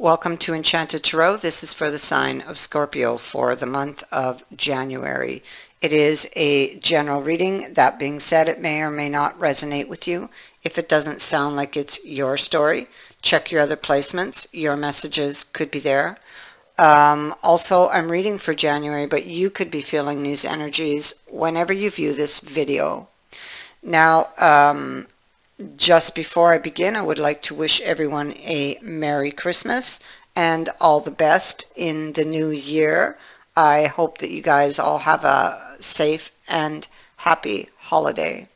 Welcome to Enchanted Tarot. This is for the sign of Scorpio for the month of January. It is a general reading. That being said, it may or may not resonate with you. If it doesn't sound like it's your story, check your other placements. Your messages could be there. Also, I'm reading for January, but you could be feeling these energies whenever you view this video. Now, just before I begin, I would like to wish everyone a Merry Christmas and all the best in the new year. I hope that you guys all have a safe and happy holiday.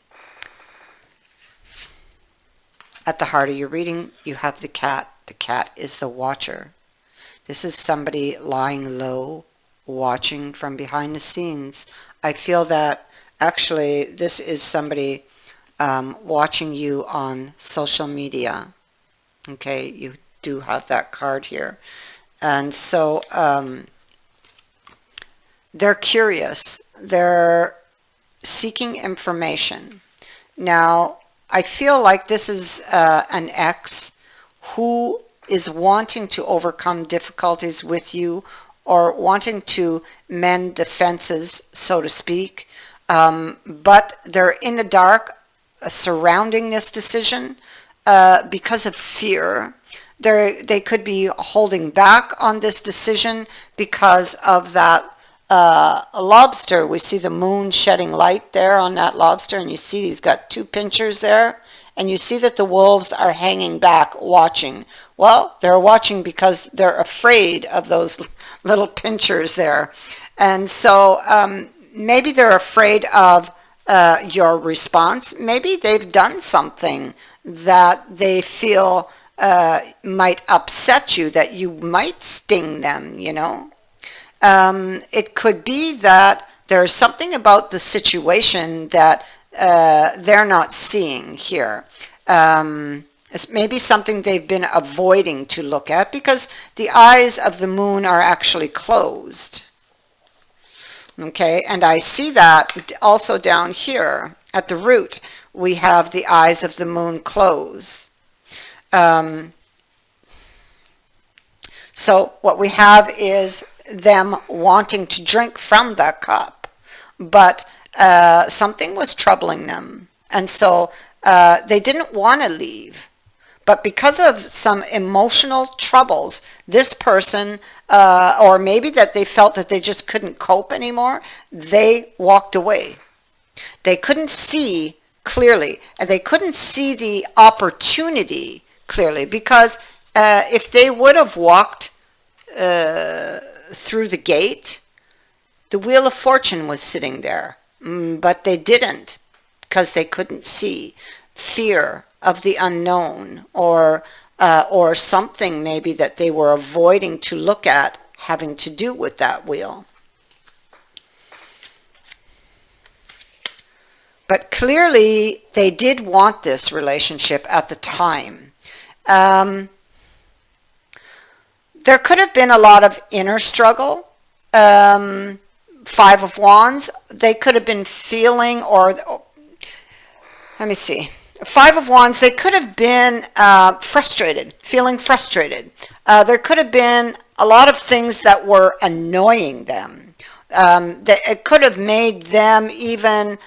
At the heart of your reading, you have the cat. The cat is the watcher. This is somebody lying low, watching from behind the scenes. I feel that actually this is somebody watching you on social media. Okay, you do have that card here. And so they're curious. They're seeking information. Now, I feel like this is an ex who is wanting to overcome difficulties with you or wanting to mend the fences, so to speak. But they're in the dark surrounding this decision because of fear. They could be holding back on this decision because of that lobster. We see the moon shedding light there on that lobster, and you see he's got two pinchers there, and you see that the wolves are hanging back watching. Well, they're watching because they're afraid of those little pinchers there. And so maybe they're afraid of your response. Maybe they've done something that they feel might upset you, that you might sting them, you know. It could be that there's something about the situation that they're not seeing here. It's maybe something they've been avoiding to look at because the eyes of the moon are actually closed. Okay, and I see that also down here at the root, we have the eyes of the moon closed. So what we have is them wanting to drink from the cup, but something was troubling them, and so they didn't want to leave. But because of some emotional troubles, this person, or maybe that they felt that they just couldn't cope anymore, they walked away. They couldn't see clearly, and they couldn't see the opportunity clearly, because if they would have walked through the gate, the Wheel of Fortune was sitting there, but they didn't because they couldn't see. Fear of the unknown, or something maybe that they were avoiding to look at having to do with that wheel. But clearly they did want this relationship at the time. There could have been a lot of inner struggle. Five of Wands, they could have been feeling, or let me see. Five of Wands, they could have been frustrated, feeling frustrated. There could have been a lot of things that were annoying them. That it could have made them even,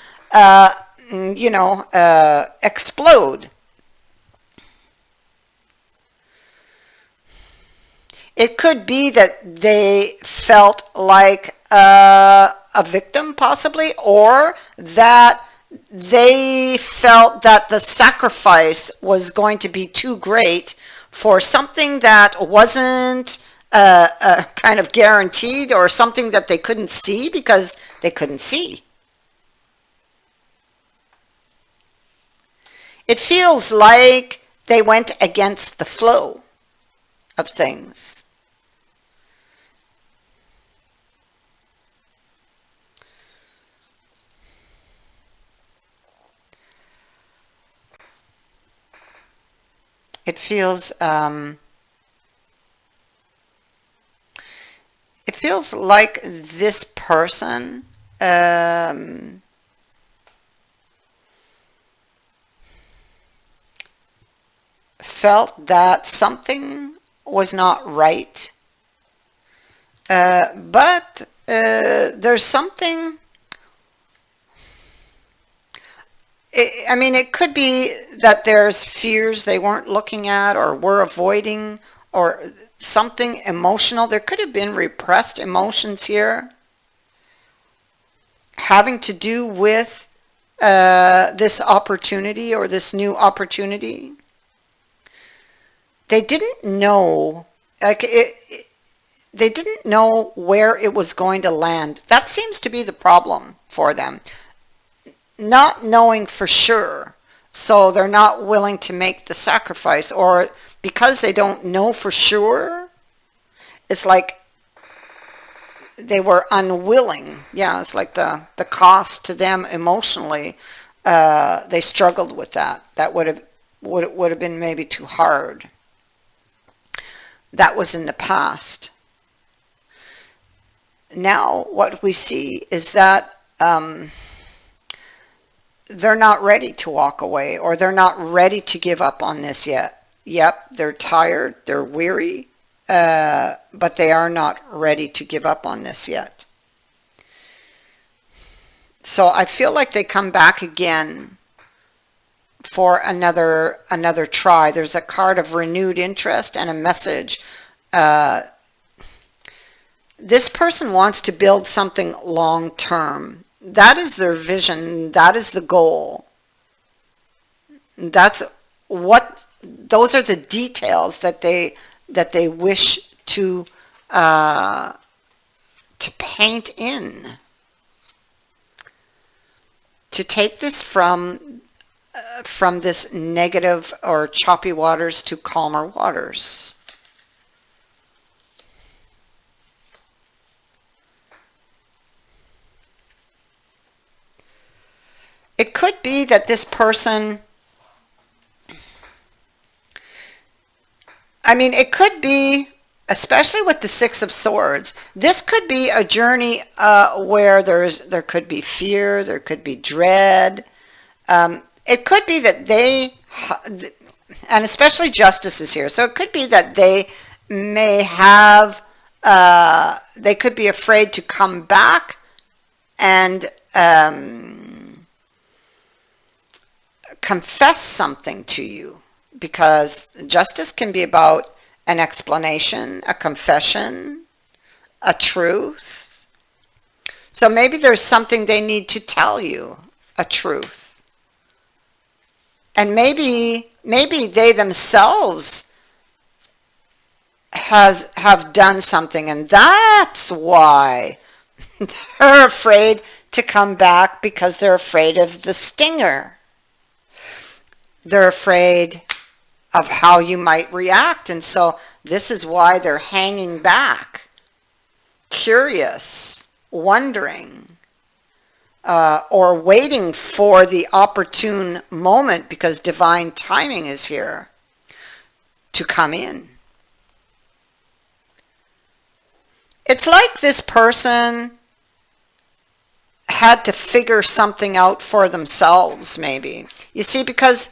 explode. It could be that they felt like a victim, possibly, or that they felt that the sacrifice was going to be too great for something that wasn't kind of guaranteed, or something that they couldn't see because they couldn't see. It feels like they went against the flow of things. It feels like this person felt that something was not right. But there's something, I mean, it could be that there's fears they weren't looking at or were avoiding, or something emotional. There could have been repressed emotions here having to do with this opportunity or this new opportunity. They didn't know, they didn't know where it was going to land. That seems to be the problem for them. Not knowing for sure. So they're not willing to make the sacrifice, or because they don't know for sure, it's like they were unwilling. Yeah, it's like the cost to them emotionally. They struggled with that. That would have been maybe too hard. That was in the past. Now what we see is that they're not ready to walk away, or they're not ready to give up on this yet. Yep, they're tired, they're weary, but they are not ready to give up on this yet. So I feel like they come back again for another try. There's a card of renewed interest and a message. This person wants to build something long term. That is their vision. That is the goal. Those are the details that they wish to paint in. To take this from this negative or choppy waters to calmer waters. It could be that this person, I mean, it could be, especially with the Six of Swords, this could be a journey where there could be fear, there could be dread. It could be that they, and especially Justice is here, so it could be that they may have, they could be afraid to come back and confess something to you, because justice can be about an explanation, a confession, a truth. So maybe there's something they need to tell you, a truth. And maybe they themselves have done something, and that's why they're afraid to come back, because they're afraid of the stinger. They're afraid of how you might react, and so this is why they're hanging back, curious, wondering, or waiting for the opportune moment, because divine timing is here to come in. It's like this person had to figure something out for themselves, maybe. You see, because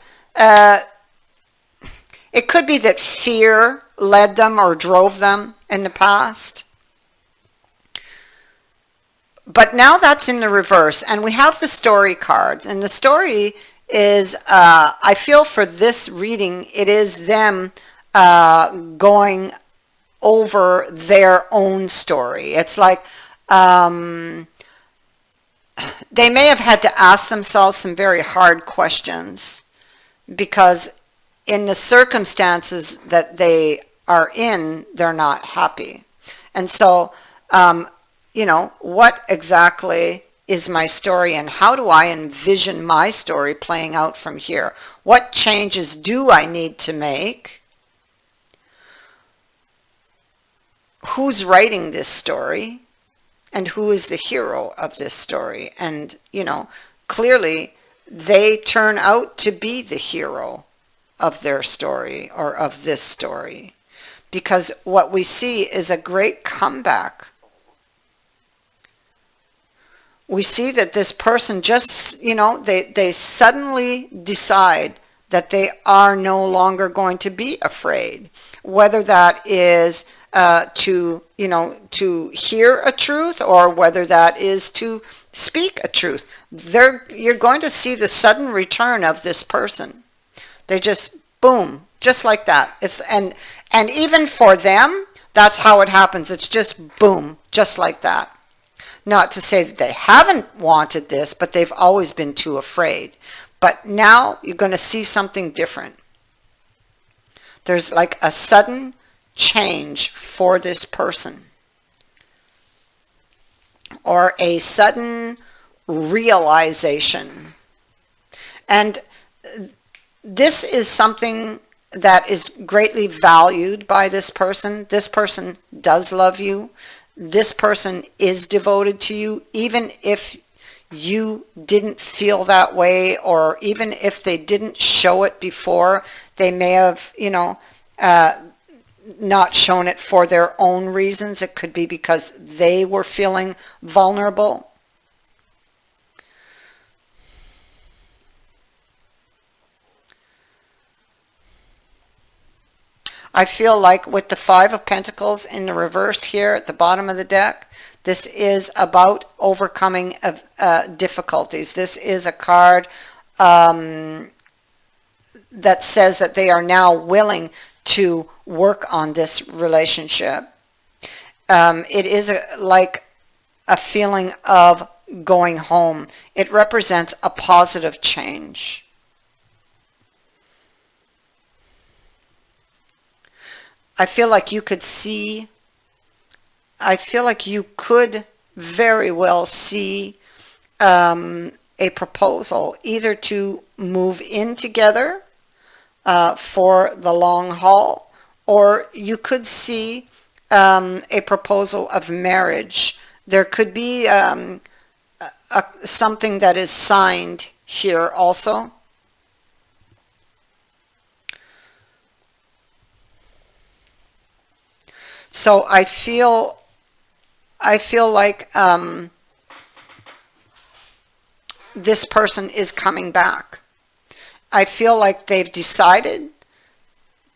it could be that fear led them or drove them in the past. But now that's in the reverse, and we have the story card. And the story is, I feel for this reading, it is them going over their own story. It's like they may have had to ask themselves some very hard questions, because in the circumstances that they are in, they're not happy. And so, you know, what exactly is my story, and how do I envision my story playing out from here? What changes do I need to make? Who's writing this story? And who is the hero of this story? And, you know, clearly they turn out to be the hero of their story, or of this story, because what we see is a great comeback. We see that this person just, you know, they suddenly decide, that they are no longer going to be afraid. Whether that is to hear a truth, or whether that is to speak a truth. You're going to see the sudden return of this person. They just, boom, just like that. And even for them, that's how it happens. It's just boom, just like that. Not to say that they haven't wanted this, but they've always been too afraid. But now you're going to see something different. There's like a sudden change for this person, or a sudden realization. And this is something that is greatly valued by this person. This person does love you. This person is devoted to you, even if you didn't feel that way, or even if they didn't show it before. They may have, not shown it for their own reasons. It could be because they were feeling vulnerable. I feel like with the Five of Pentacles in the reverse here at the bottom of the deck, this is about overcoming difficulties. This is a card that says that they are now willing to work on this relationship. It is like a feeling of going home. It represents a positive change. I feel like you could very well see a proposal, either to move in together for the long haul, or you could see a proposal of marriage. There could be something that is signed here also. So I feel like this person is coming back. I feel like they've decided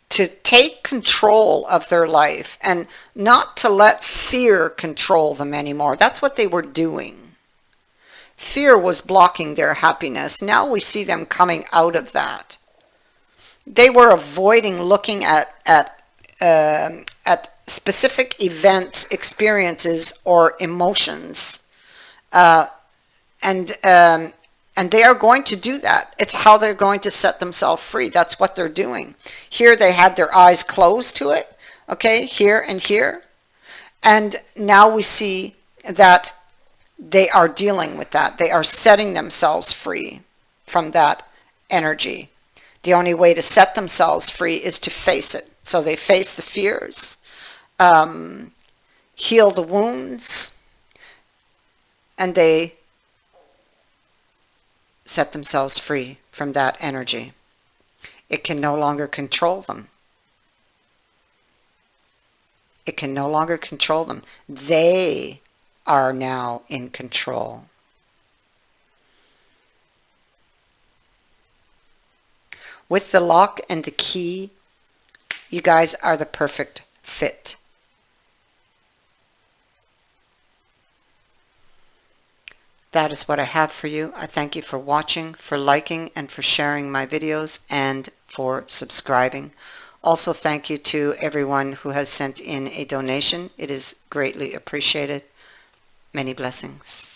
to take control of their life and not to let fear control them anymore. That's what they were doing. Fear was blocking their happiness. Now we see them coming out of that. They were avoiding looking at specific events, experiences, or emotions, and they are going to do that. It's how they're going to set themselves free. That's what they're doing. Here they had their eyes closed to it, okay, here and here, and now we see that they are dealing with that. They are setting themselves free from that energy. The only way to set themselves free is to face it. So they face the fears, heal the wounds, and they set themselves free from that energy. It can no longer control them. It can no longer control them. They are now in control. With the lock and the key, you guys are the perfect fit. That is what I have for you. I thank you for watching, for liking, and for sharing my videos, and for subscribing. Also, thank you to everyone who has sent in a donation. It is greatly appreciated. Many blessings.